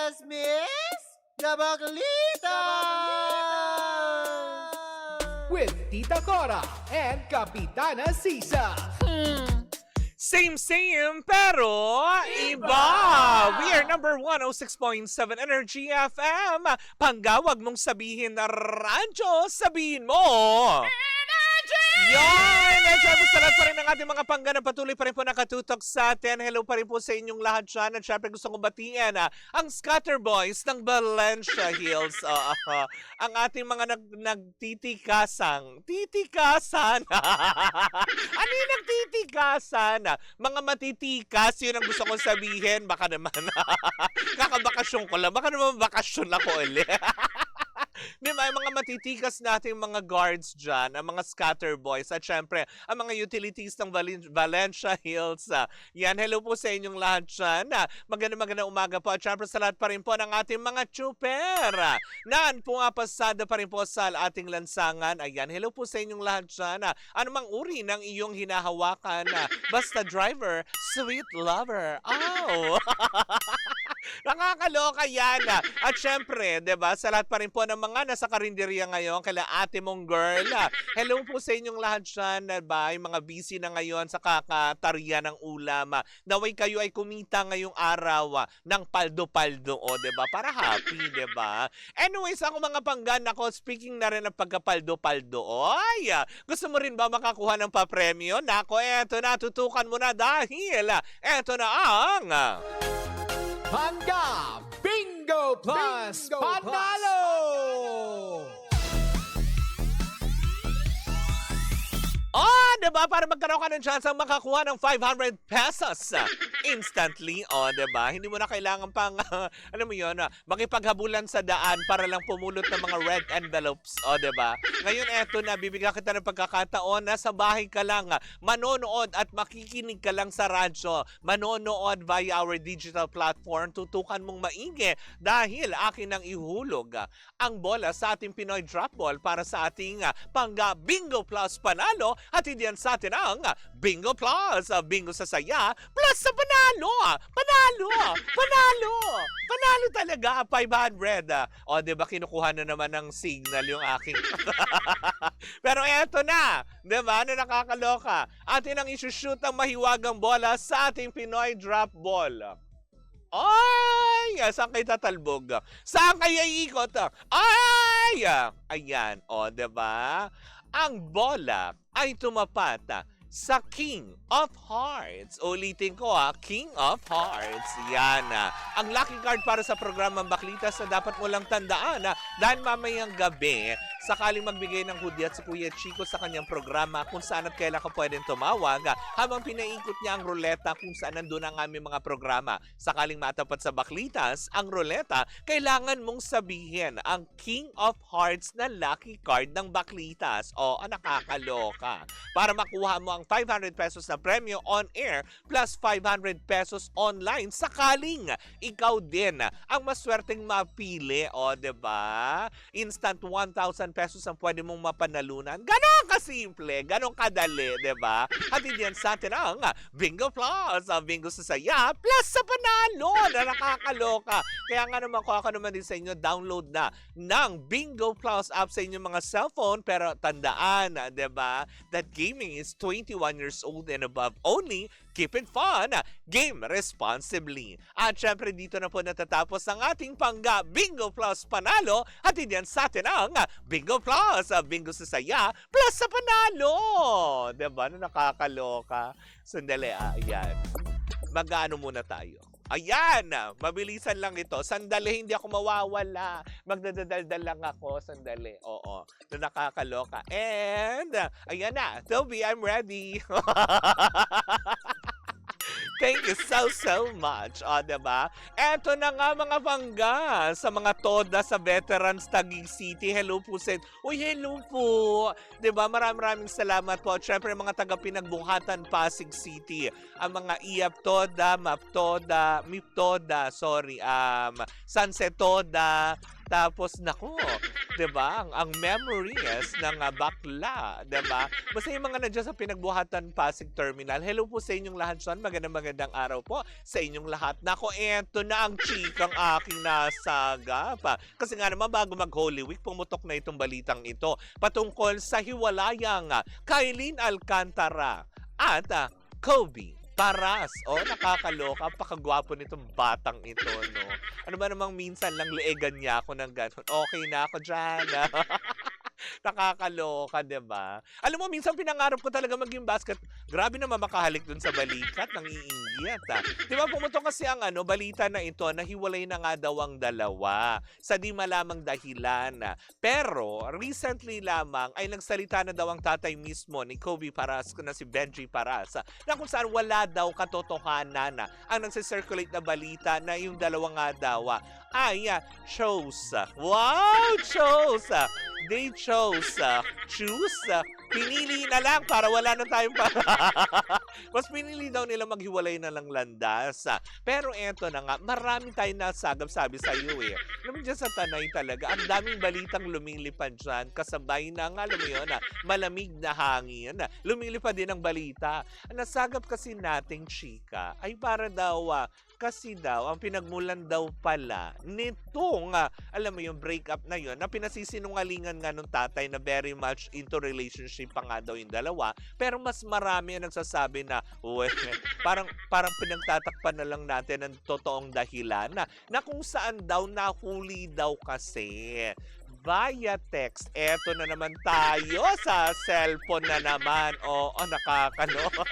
Chismis na Baklita! With Tita Cora and Kapitana Sisa. Same, pero iba! We are number 106.7 Energy FM. Panggawag mong sabihin na radyo, sabihin mo! Yan! Medyo sa lahat pa rin ng ating mga pangganang patuloy pa rin po nakatutok sa atin. Hello pa rin po sa inyong lahat dyan. At syempre gusto kong batiin ang Scatter Boys ng Valencia Hills. Ang ating mga nagtitikasang. Titikasan! Ano yung nagtitikasan? Mga matitikas, yun ang gusto kong sabihin. Baka naman, kakabakasyon ko lang. Baka naman bakasyon ako ulit. Di ba, yung mga matitikas nating mga guards dyan, ang mga scatter boys, at syempre, ang mga utilities ng Valencia Hills. Yan, hello po sa inyong lahat dyan. Magandang umaga po. At syempre, sa lahat pa rin po ng ating mga chuper. Naan pumapasada pa rin po sa ating lansangan. Ayan, hello po sa inyong lahat dyan. Ano mang uri ng iyong hinahawakan. Basta driver, sweet lover. Oh! Nakakaloka yan. At syempre, diba, sa lahat pa rin po ng mga nasa karinderya ngayon, kaila ate mong girl. Hello po sa inyong lahat dyan, diba, yung mga busy na ngayon sa kakatarya ng ulam. Naway kayo ay kumita ngayong araw ng paldo-paldo, diba, para happy, diba. Anyways, ako mga panggan, ako, speaking na rin ng pagkapaldo-paldo, ay, gusto mo rin ba makakuha ng papremyo? Nako, eto na, tutukan mo na dahil eto na ang... Pangga Bingo Plus Panalo! Oh, diba? Para magkaroon ka ng chance ang makakuha ng 500 pesos instantly. Oh, diba? Hindi mo na kailangan pang, ano mo yun, makipaghabulan sa daan para lang pumulot ng mga red envelopes. Oh, diba? Ngayon, eto na, bibigyan kita ng pagkakataon na sa bahay ka lang, manonood at makikinig ka lang sa radyo. Manonood via our digital platform. Tutukan mong maigi dahil akin ang ihulog ang bola sa ating Pinoy Drop Ball para sa ating Pangga Bingo Plus Panalo. At hindi yan sa atin ang Bingo Plus, Bingo sa saya, plus sa panalo! Panalo! Panalo! Panalo talaga, 500. O, diba, kinukuha na naman ng signal yung aking... Pero eto na, diba, na nakakaloka. Atin ang isushoot ang mahiwagang bola sa ating Pinoy Drop Ball. Ay! Saan kayo tatalbog? Saan kayo iikot? Ay! Ayan, o, diba? Ang bola ay tumapat sa King of Hearts. Ulitin ko King of Hearts. Yan. Ang lucky card para sa programang Baklitas na dapat mo lang tandaan dahil mamayang gabi, sakaling magbigay ng hudyat si Kuya Chico sa kanyang programa kung saan at kailan ka pwedeng tumawag habang pinaikot niya ang ruleta kung saan nandun ang aming mga programa. Sakaling matapat sa Baklitas, ang ruleta, kailangan mong sabihin ang King of Hearts na lucky card ng Baklitas. O, nakakaloka. Para makuha mo ang 500 pesos na premyo on air plus 500 pesos online sakaling ikaw din ang maswerteng mapili. O, diba? Instant 1,000 pesos ang pwede mong mapanalunan. Ganon kasimple, ganon kadali, diba? At hindi yan sa atin ang Bingo Plus, Bingo sa saya, plus sa panalo na nakakaloka. Kaya nga naman ko ako naman din sa inyo, download na ng Bingo Plus app sa inyong mga cellphone. Pero tandaan, diba? That gaming is 21 years old and above only. Keep it fun. Game responsibly. At syempre dito na po natatapos ang ating Pangga Bingo Plus Panalo. At hindi yan sa atin ang Bingo Plus, Bingo sa saya, plus sa panalo. Diba? Na nakakaloka. Sandali, ayan. Mag-ano muna tayo. Ayan! Mabilisan lang ito. Sandali, hindi ako mawawala. Magdadaldal lang ako. Sandali. Oo. Na nakakaloka. And, ayan na. Toby, I'm ready. Thank you so much. O, diba? Eto na nga mga pangga sa mga toda sa veterans Taguig City. Hello po sa... Uy, hello po. Diba? Maraming salamat po. At syempre mga taga Pinagbuhatan Pasig City. Ang mga IAP Toda, MAP Toda, MIP Toda, Sunset Toda, Tapos, naku, 'di ba? Ang memories ng bakla, 'di ba? Basta yung mga nandiyan sa Pinagbuhatan Pasig Terminal. Hello po sa inyong lahat diyan. Magandang araw po sa inyong lahat. Nako, eto na ang chikang aking nasagap. Kasi nga naman bago mag-Holy Week, pumutok na itong balitang ito patungkol sa hiwalayang Kailin Alcantara at Kobe Paras. Oh, nakakaloka. Pakagwapo nitong batang ito, no? Ano ba namang minsan lang leegan niya ako ng ganun. Okay na ako dyan. Nakakaloka, 'di ba? Alam mo, minsan pinangarap ko talaga maging basket. Grabe naman makahalik dun sa balikat, nang iinggit. 'Di ba, pumutok kasi ang balita na ito na hiwalay na nga daw ang dalawa sa di malamang dahilan. Pero recently lamang ay nagsalita na daw ang tatay mismo ni Kobe Paras na si Benji Paras na kung saan wala daw katotohanan ang nagse-circulate na balita na yung dalawa nga daw ay chose. Wow, chose! They chose. Choose? Pinili na lang para wala na tayong Mas pinili daw nila maghiwalay na lang landas. Pero eto na nga, marami tayong nasagap, sabi sa iyo eh. Alam mo dyan sa Tanay talaga, ang daming balitang lumilipad dyan. Kasabay na nga, alam mo yun, malamig na hangin. Lumilipad din ang balita. Ang nasagap kasi nating chika ay para daw kasi daw, ang pinagmulan daw pala nitong, alam mo yung breakup na yun, na pinasisinungalingan nga nung tatay na very much into relationship pa nga daw yung dalawa, pero mas marami ang nagsasabi na, well, parang pinagtatakpan na lang natin ang totoong dahilan na kung saan daw nahuli daw kasi via text. Eto na naman tayo sa cellphone na naman. Oo, nakakaloka.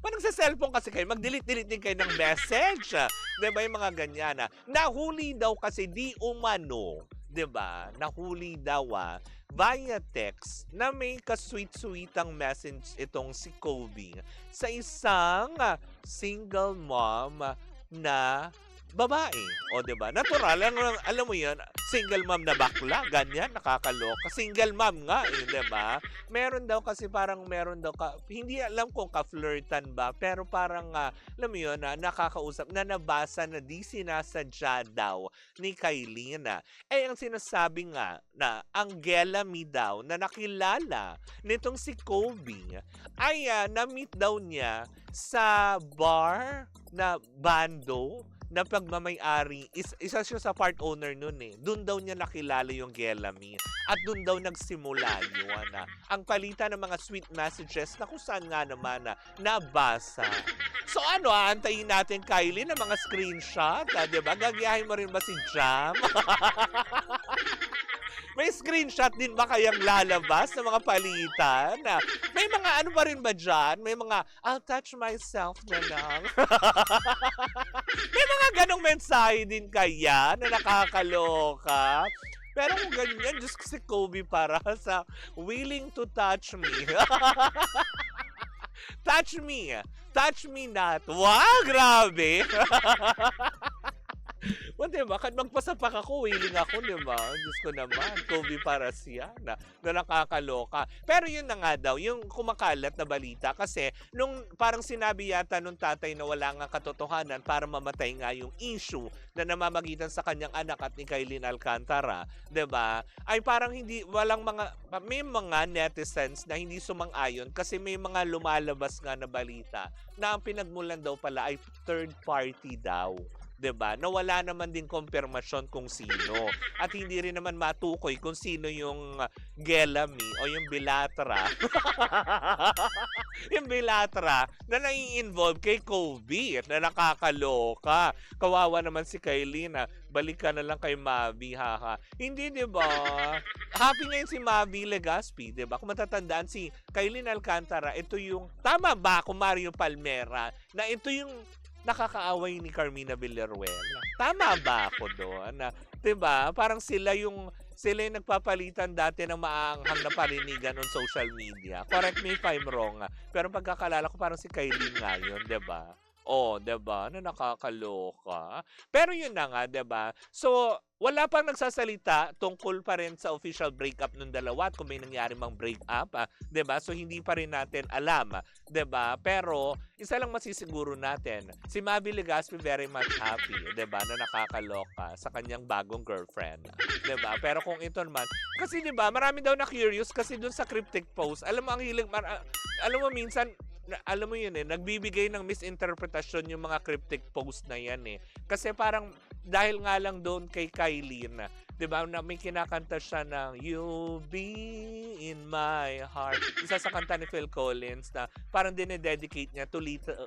Parang sa cellphone kasi kayo, mag-delete din kayo ng message. Diba yung mga ganyan Nahuli daw kasi di umano. Diba? Nahuli daw via text na may kasweet-sweetang message itong si Kobe sa isang single mom na babae. O, diba? Natural. Alam mo yun, single mom na bakla. Ganyan, nakakaloka. Single mom nga, diba? Meron daw hindi alam kung ka-flirtan ba, pero parang, alam mo yun, nakakausap, na nabasa na di sinasadya daw ni Kailin. Ang sinasabi nga na ang Gelami daw na nakilala nitong si Kobe ay na-meet daw niya sa bar na Bando na pagmamay-ari, isa siya sa part owner nun eh. Doon daw niya nakilala yung Gelami. At doon daw nagsimula yun. Ang palitan ng mga sweet messages na kung saan nga naman nabasa. So antayin natin, Kylie, ng mga screenshot, diba? Gagayahin mo rin ba si Jam? May screenshot din ba kayang lalabas ng mga palitan? May mga pa rin ba dyan? May mga, I'll touch myself na lang. May mga ganong mensahe din kaya na nakakaloka. Pero kung ganyan, Diyos ko, si Kobe para sa willing to touch me. Touch me. Touch me not. Wow, grabe. Diba? Kad magpasapak ako, willing ako, diba? Diyos ko naman, Kobe para siya na nakakaloka. Pero yun na nga daw, yung kumakalat na balita kasi nung parang sinabi yata nung tatay na wala nga katotohanan para mamatay nga yung issue na namamagitan sa kanyang anak at ni Kailin Alcantara, diba? Ay parang may mga netizens na hindi sumang-ayon kasi may mga lumalabas nga na balita na ang pinagmulan daw pala ay third party daw. 'Di ba? Na wala naman din kumpirmasyon kung sino. At hindi rin naman matukoy kung sino yung Gelami o yung Bilatra. Yung Bilatra na nai-involve kay Kobe na nakakaloka. Kawawa naman si Kailin balik ka na lang kay Mavi, haha. Hindi, 'di ba? Happy ngayon si Mavi Legaspi, 'di ba? Kung matatandaan si Kailin Alcantara, ito yung tama ba kung Mario Palmera na ito yung nakakaaway ni Carmina Villaruela. Tama ba ako doon? 'Di ba? Parang sila yung nagpapalitan dati ng maanghang na parinigan on social media. Correct me if I'm wrong. Pero pagkakalala ko parang si Kailin nga yun, 'di ba? Oh, 'di ba? Na nakakaloka. Pero yun na nga, 'di ba? So, wala pang nagsasalita tungkol pa rin sa official breakup ng dalawa at kung may nangyari mang breakup, 'di ba? So hindi pa rin natin alam, 'di ba? Pero isa lang masisiguro natin, si Mavi Legaspi very much happy, 'di ba? Na nakakaloka sa kanyang bagong girlfriend, 'di ba? Pero kung ito naman, kasi 'di ba, marami daw na curious kasi dun sa cryptic post, alam mo ang hilig, alam mo minsan alam mo yun nagbibigay ng misinterpretasyon yung mga cryptic post na yan Kasi parang dahil nga lang doon kay Kylie na, 'di ba, na may kinakanta siya ng You'll Be in My Heart. Isa sa kanta ni Phil Collins na parang dinededicate niya to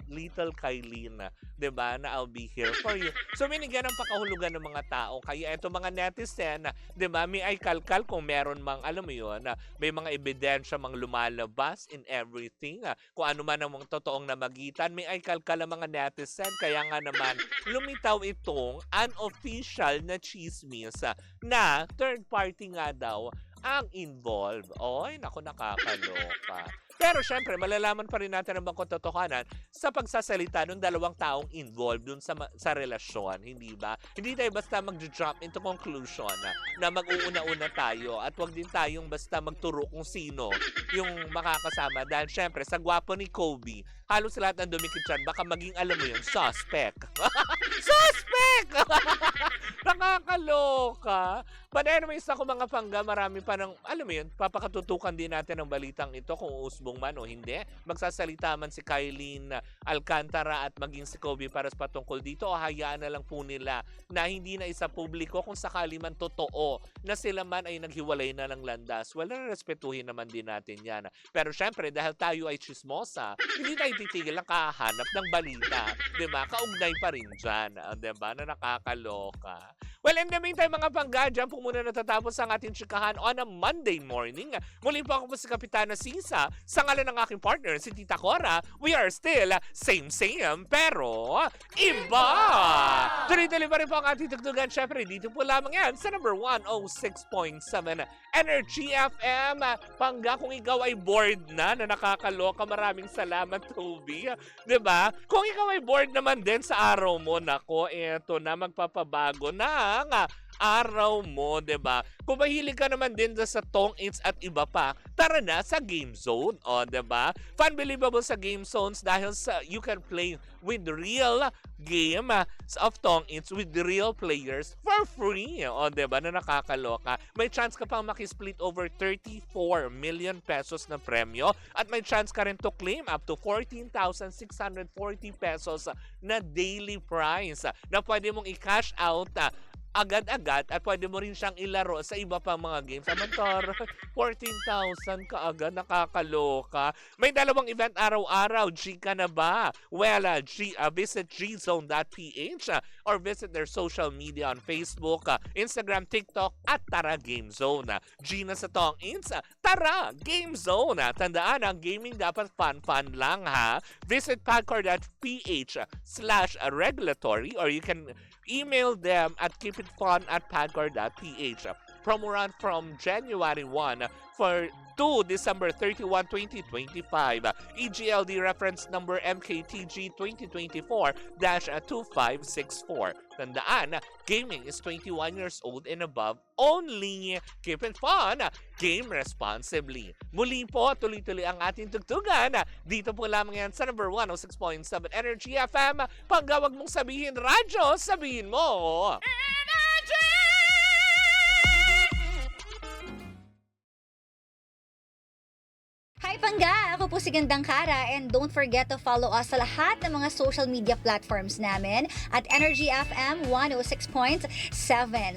little Kylie na, 'di ba, na I'll be here for you. So binigyan ng pakahulugan ng mga tao. Kaya eto mga netizen, 'di ba, may ay kalkal kung meron mang alam mo yun, may mga ebidensya mang lumalabas in everything. Kung ano man ang mga totoong namagitan, may ay kalkal ang mga netizen. Kaya nga naman lumitaw itong unofficial na chismis na third party nga daw ang involved. Oy, naku, nakakaloka. Pero syempre, malalaman pa rin natin ang bang katotohanan sa pagsasalita ng dalawang taong involved dun sa relasyon, hindi ba? Hindi tayo basta mag-jump into conclusion na mag-uuna-una tayo at wag din tayong basta magturo kung sino yung makakasama. Dahil syempre, sa gwapo ni Kobe, halos lahat ng dumikit dyan, baka maging, alam mo yun, suspect. Suspect! Nakakaloka. But anyways, ako mga pangga, marami pa ng, alam mo yun, papakatutukan din natin ang balitang ito kung usbong man o hindi. Magsasalita man si Kylie Alcantara at maging si Kobe Paras patungkol dito o hayaan na lang po nila na hindi na isa publiko kung sakali man totoo na sila man ay naghiwalay na ng landas. Well, respetuhin naman din natin yan. Pero syempre, dahil tayo ay chismosa, hindi tayo titigil ang kahanap ng balita. Diba? Kaugnay pa rin dyan. Diba? Na nakakaloka. Well, in the meantime, mga pangga, dyan po muna natatapos ang ating chikahan on a Monday morning. Muli po ako po si Kapitana Sisa. Sa ngalan ng aking partner, si Tita Cora, we are still same, pero iba! Tuloy-tuloy pa rin po ang ating tugtugan. Syempre, dito po lamang yan sa number 106.7 Energy FM. Pangga, kung ikaw ay bored na nakakaloka, maraming salamat, Toby. Diba? Kung ikaw ay bored naman din sa araw mo, nako, eto na, magpapabago ng araw mo, 'di ba? Kung mahilig ka naman din sa Tong Its at iba pa, tara na sa Game Zone, 'di ba? Unbelievable sa Game Zones dahil you can play with real game of Tong Its with real players for free, 'di ba? Na nakakaloka. May chance ka pang makisplit over 34 million pesos na premyo at may chance ka rin to claim up to 14,640 pesos na daily prize na pwede mong i-cash out agad-agad at pwede mo rin siyang ilaro sa iba pang mga games. Samantar, 14,000 kaagad, nakakaloka. May dalawang event araw-araw. G ka na ba? Well, visit gzone.ph or visit their social media on Facebook, Instagram, TikTok at Tara Game Zone. G na sa Tong Ins, Tara Game Zone. Tandaan, ang gaming dapat fun lang ha. Visit padcor.ph/regulatory or you can email them at keepitfun@padcor.ph. Promo run from January 1 to December 31, 2025. EGLD reference number MKTG 2024-2564. Tandaan, gaming is 21 years old and above only. Keep it fun, game responsibly. Muli po, tuloy-tuloy ang ating tugtugan. Dito po lamang yan sa number 106.7 Energy FM. Panggawag mong sabihin radyo, sabihin mo Energy! Hi Pangga! Ako po si Gandang Kara and don't forget to follow us sa lahat ng mga social media platforms namin at Energy FM 106.7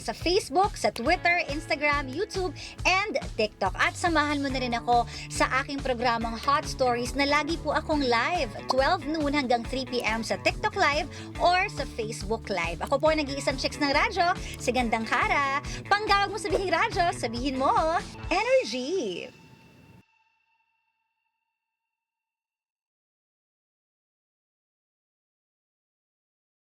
sa Facebook, sa Twitter, Instagram, YouTube, and TikTok. At samahan mo na rin ako sa aking programang Hot Stories na lagi po akong live 12 noon hanggang 3 p.m. sa TikTok Live or sa Facebook Live. Ako po nag-iisang chicks ng radyo, si Gandang Kara. Panggawag mo sabihin radyo, sabihin mo Energy!